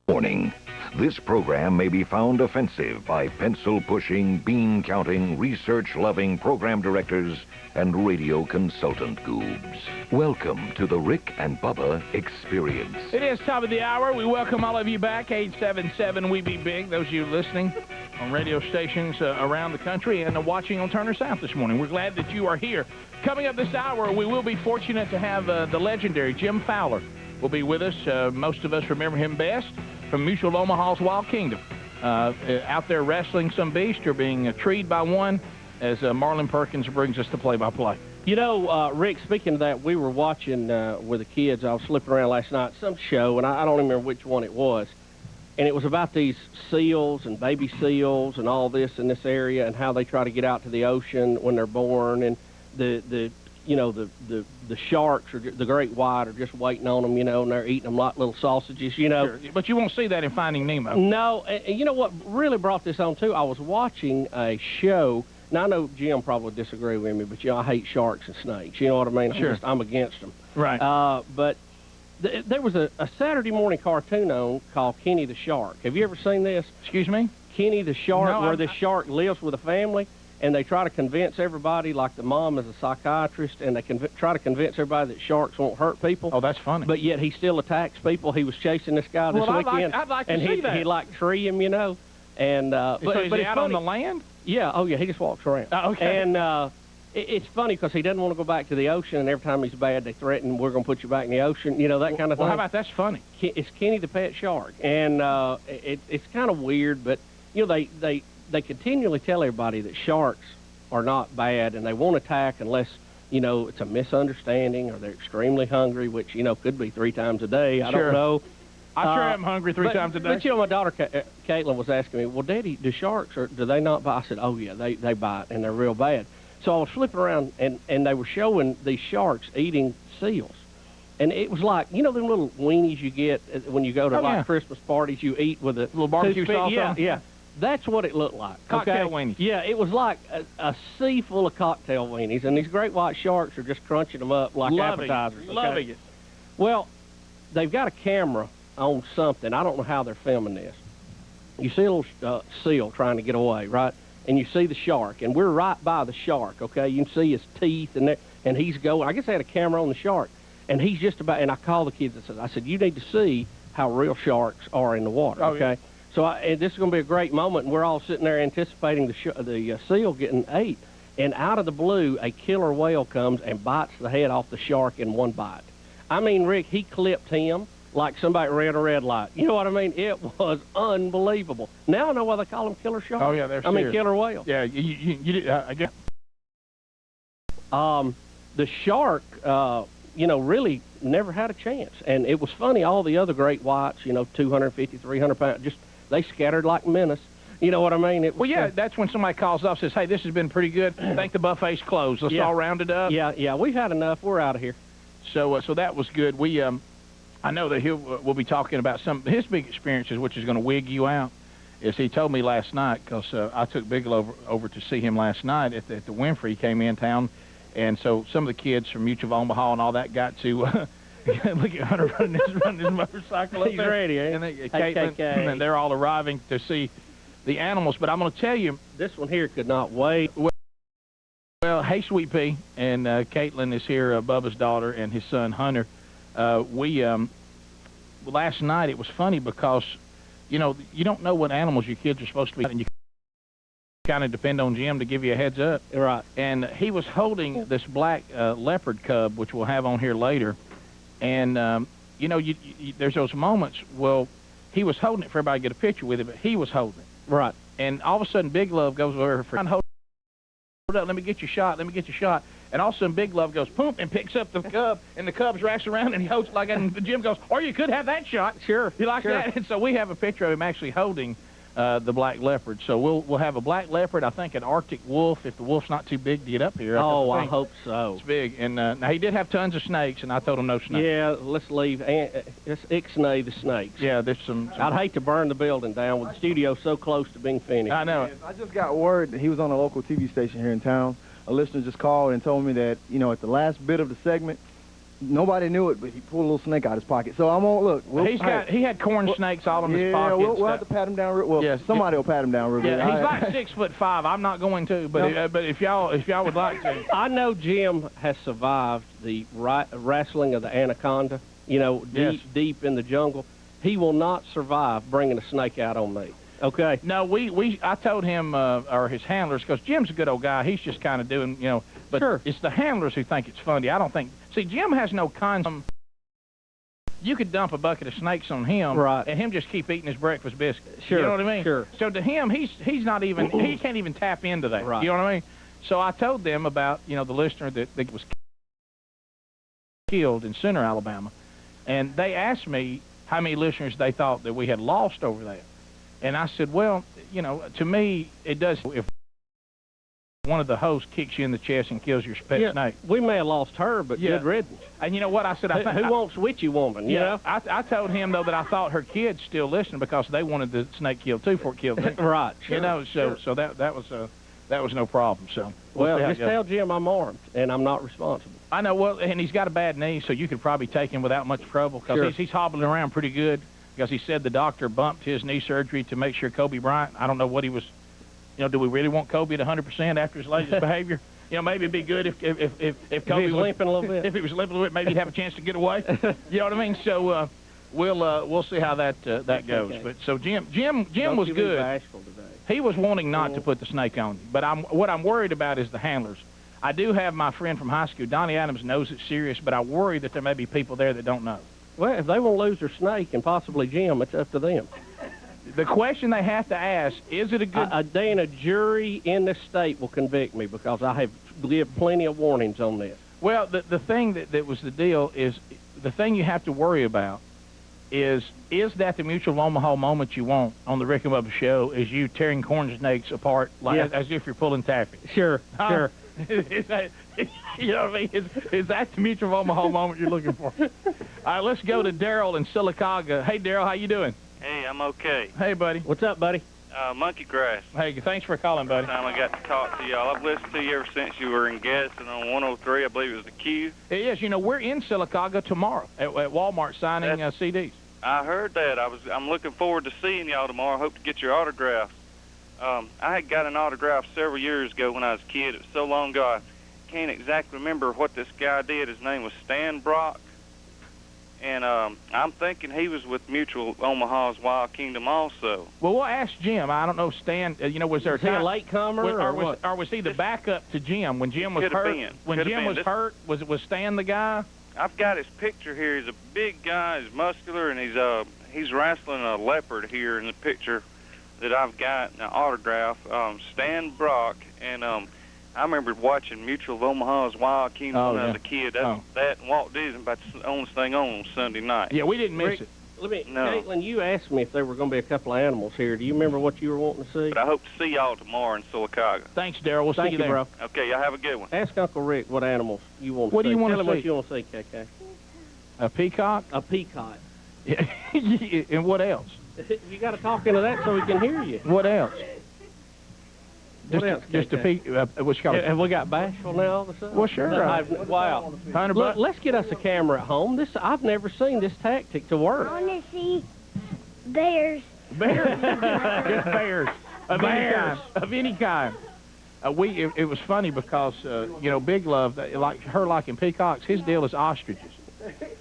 Warning. This program may be found offensive by pencil-pushing, bean-counting, research-loving program directors and radio consultant goobs. Welcome to the Rick and Bubba Experience. It is top of the hour. We welcome all of you back. 877-WE-BE-BIG. Those of you listening on radio stations around the country and watching on Turner South this morning. We're glad that you are here. Coming up this hour, we will be fortunate to have the legendary Jim Fowler will be with us. Most of us remember him best from Mutual Omaha's Wild Kingdom. Out there wrestling some beast or being treed by one as Marlon Perkins brings us the play-by-play. You know, Rick, speaking of that, we were watching with the kids. I was slipping around last night, some show, and I don't remember which one it was. And it was about these seals and baby seals and all this in this area and how they try to get out to the ocean when they're born. And the sharks or the great white are just waiting on them, you know, and they're eating them like little sausages, you know. Sure. But you won't see that in Finding Nemo. No, and you know what really brought this on, too? I was watching a show. Now, I know Jim probably disagree with me, but, you know, I hate sharks and snakes. You know what I mean? Sure. I'm against them. Right. But there was a Saturday morning cartoon on called Kenny the Shark. Have you ever seen this? Excuse me? Kenny the Shark, no, where this shark lives with a family. And they try to convince everybody, like the mom is a psychiatrist, and they try to convince everybody that sharks won't hurt people. Oh, that's funny. But yet he still attacks people. He was chasing this guy this weekend. I'd like to and see that. He'd like tree him, you know. And but is he out on the land? Yeah. Oh, yeah. He just walks around. Oh, okay. And it's funny because he doesn't want to go back to the ocean, and every time he's bad, they threaten, we're going to put you back in the ocean, you know, that kind of thing. Well, how about that's funny? It's Kenny the Pet Shark. And it's kind of weird, but, you know, they continually tell everybody that sharks are not bad, and they won't attack unless, you know, it's a misunderstanding or they're extremely hungry, which, you know, could be 3 times a day. I don't know. I'm sure I'm hungry 3 times a day. But, you know, my daughter, Caitlin, was asking me, well, Daddy, do sharks, or do they not bite? I said, oh, yeah, they bite, and they're real bad. So I was flipping around, and they were showing these sharks eating seals. And it was like, you know, them little weenies you get when you go to, Christmas parties you eat with a little barbecue sauce on? Yeah. That's what it looked like. Cocktail weenies. Yeah, it was like a sea full of cocktail weenies, and these great white sharks are just crunching them up like appetizers. Loving it. Well, they've got a camera on something. I don't know how they're filming this. You see a little seal trying to get away, right? And you see the shark, and we're right by the shark, okay? You can see his teeth, and he's going. I guess they had a camera on the shark, and he's just about, and I called the kids and I said, you need to see how real sharks are in the water, okay? Yeah. So and this is going to be a great moment, and we're all sitting there anticipating the seal getting ate. And out of the blue, a killer whale comes and bites the head off the shark in one bite. I mean, Rick, he clipped him like somebody ran a red light. You know what I mean? It was unbelievable. Now I know why they call them killer sharks. Oh, yeah, they're serious. I mean, killer whales. Yeah, I guess. The shark, you know, really never had a chance. And it was funny, all the other great whites, you know, 250, 300 pounds, just they scattered like menace. You know what I mean? Well, yeah, that's when somebody calls up and says, hey, this has been pretty good. I think the buffet's closed. Let's all round it up. Yeah, we've had enough. We're out of here. So that was good. We, I know that we'll be talking about some of his big experiences, which is going to wig you out, as he told me last night, because I took Bigelow over to see him last night at the Winfrey. He came in town, and so some of the kids from Mutual Omaha and all that got to... Look at Hunter running his motorcycle up He's there. ready, eh? And Caitlin, and they're all arriving to see the animals. But I'm going to tell you... This one here could not wait. Well, hey, Sweet Pea, and Caitlin is here, Bubba's daughter, and his son, Hunter. Last night, it was funny because, you know, you don't know what animals your kids are supposed to be, and you kind of depend on Jim to give you a heads up. Right. And he was holding this black leopard cub, which we'll have on here later. And, you know, there's those moments, well, he was holding it for everybody to get a picture with it, but he was holding it. Right. And all of a sudden, Big Love goes over for, hold up, let me get your shot, And all of a sudden, Big Love goes, boom, and picks up the cub, and the cub's wraps around, and he holds it like that, and Jim goes, or you could have that shot. Sure. You like that? And so we have a picture of him actually holding the black leopard. So we'll have a black leopard, I think an Arctic wolf, if the wolf's not too big to get up here. I hope so. It's big. And now he did have tons of snakes, and I told him no snakes. Yeah, let's leave. Let's ixnay the snakes. Yeah, there's some... I'd hate to burn the building down with the studio so close to being finished. I know it. I just got word that he was on a local TV station here in town. a listener just called and told me that, you know, at the last bit of the segment, nobody knew it, but he pulled a little snake out of his pocket. So I'm on, look. He had corn snakes all in his pocket. Yeah, we'll have to pat him down real well. Yes, somebody will pat him down real good. Yeah, he's like 6'5". I'm not going to, but but if y'all would like to. I know Jim has survived the wrestling of the anaconda, you know, deep in the jungle. He will not survive bringing a snake out on me. Okay. No, I told him, or his handlers, because Jim's a good old guy. He's just kind of doing, you know, but it's the handlers who think it's funny. I don't think. See, Jim has no concept. You could dump a bucket of snakes on him, and him just keep eating his breakfast biscuit. Sure. You know what I mean? Sure. So to him, he's not even he can't even tap into that. Right. You know what I mean? So I told them about, you know, the listener that was killed in Center, Alabama, and they asked me how many listeners they thought that we had lost over that. And I said, well, you know, to me, it does. If one of the hosts kicks you in the chest and kills your pet snake. We may have lost her, but good riddance. And you know what? I said, who wants witchy woman, you know? I told him, though, that I thought her kids still listened because they wanted the snake killed, too, before it killed them. Right, sure. You know, so that was no problem. So well, just tell Jim I'm armed, and I'm not responsible. I know, well, and he's got a bad knee, so you could probably take him without much trouble because he's hobbling around pretty good. Because he said the doctor bumped his knee surgery to make sure Kobe Bryant, I don't know what he was, you know, do we really want Kobe at 100% after his latest behavior? You know, maybe it'd be good if Kobe was limping a little bit. If he was limping a little bit, maybe he'd have a chance to get away. You know what I mean? So we'll see how that goes. Okay. But so Jim was good. He was wanting not to put the snake on you. But what I'm worried about is the handlers. I do have my friend from high school, Donnie Adams, knows it's serious, but I worry that there may be people there that don't know. Well, if they want to lose their snake and possibly Jim, it's up to them. The question they have to ask, is it a good... A day in a jury in this state will convict me because I have given plenty of warnings on this. Well, the thing that was the deal is, the thing you have to worry about is that the Mutual of Omaha moment you want on the Rick and Bubba show is you tearing corn snakes apart like as if you're pulling taffy? Sure, sure. Is that, you know what I mean? Is that the Mutual of Omaha moment you're looking for? All right, let's go to Daryl in Sylacauga. Hey, Daryl, how you doing? Hey, I'm okay. Hey, buddy. What's up, buddy? Monkey grass. Hey, thanks for calling, buddy. Time I got to talk to y'all. I've listened to you ever since you were in Gadsden on 103. I believe it was the Q. It is. You know, we're in Sylacauga tomorrow at Walmart signing CDs. I heard that. I'm looking forward to seeing y'all tomorrow. I hope to get your autographs. I had got an autograph several years ago when I was a kid. It was so long ago I can't exactly remember what this guy did. His name was Stan Brock. And I'm thinking he was with Mutual Omaha's Wild Kingdom also. Well, we'll ask Jim. I don't know, Stan. You know, was there a latecomer or was he the backup to Jim when Jim was Could hurt? Have been. When Jim was hurt, was Stan the guy? I've got his picture here. He's a big guy. He's muscular, and he's wrestling a leopard here in the picture that I've got an autograph. Stan Brock, and I remember watching Mutual of Omaha's Wild Kingdom when I was a kid. That and Walt Disney, that's the only thing on Sunday night. Yeah, we didn't miss it. Caitlin, you asked me if there were going to be a couple of animals here. Do you remember what you were wanting to see? But I hope to see y'all tomorrow in Sylacauga. Thanks, Daryl. We'll see you there. Bro. Okay, y'all have a good one. Ask Uncle Rick what animals you want to see. What do you want to see? Tell him what you want to see, KK. A peacock? A peacock. And what else? You got to talk into that so he can hear you. What else? Just a peak. What's called? Have we got bashful now all of a sudden? Well, sure. Wow. Look, let's get us a camera at home. I've never seen this tactic to work. I want to see bears. Bears. Just bears. Of any kind. It was funny because you know, Big Love, like her liking peacocks, his deal is ostriches.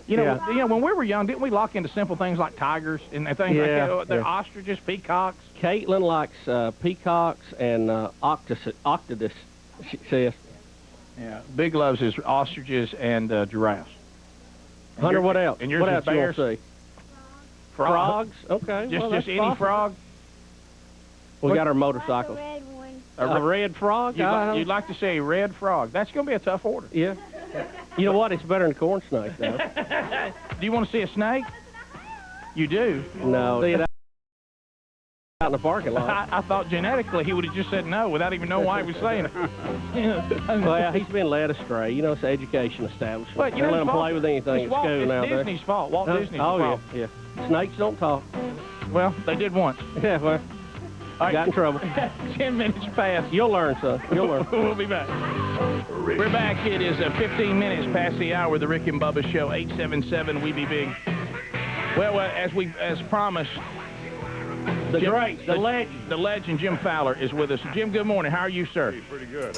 You know, when we were young, didn't we lock into simple things like tigers and things like that? They're ostriches, peacocks. Caitlin likes peacocks and octodus, she says. Yeah, Big Love's is ostriches and giraffes. Hunter, what else? And yours what is else bears? You want to see? Frogs? Okay. Just any frog? We got our motorcycles. A red frog? You'd like to see a red frog. That's going to be a tough order. Yeah. You know what? It's better than a corn snake, though. Do you want to see a snake? You do? No. See it out in the parking lot. I thought genetically he would have just said no without even knowing why he was saying it. Well, he's been led astray. You know, it's an education establishment. But, you know, let him play with anything at school now. It's Disney's fault. Walt Disney's fault. Yeah. Snakes don't talk. Well, they did once. Yeah, well. All right. Got in trouble. 10 minutes past. You'll learn, son. You'll learn. We'll be back. We're back. It is 15 minutes past the hour of the Rick and Bubba Show. 877 We Be Big. Well, as promised, The legend. The legend, Jim Fowler, is with us. Jim, good morning. How are you, sir? Pretty good.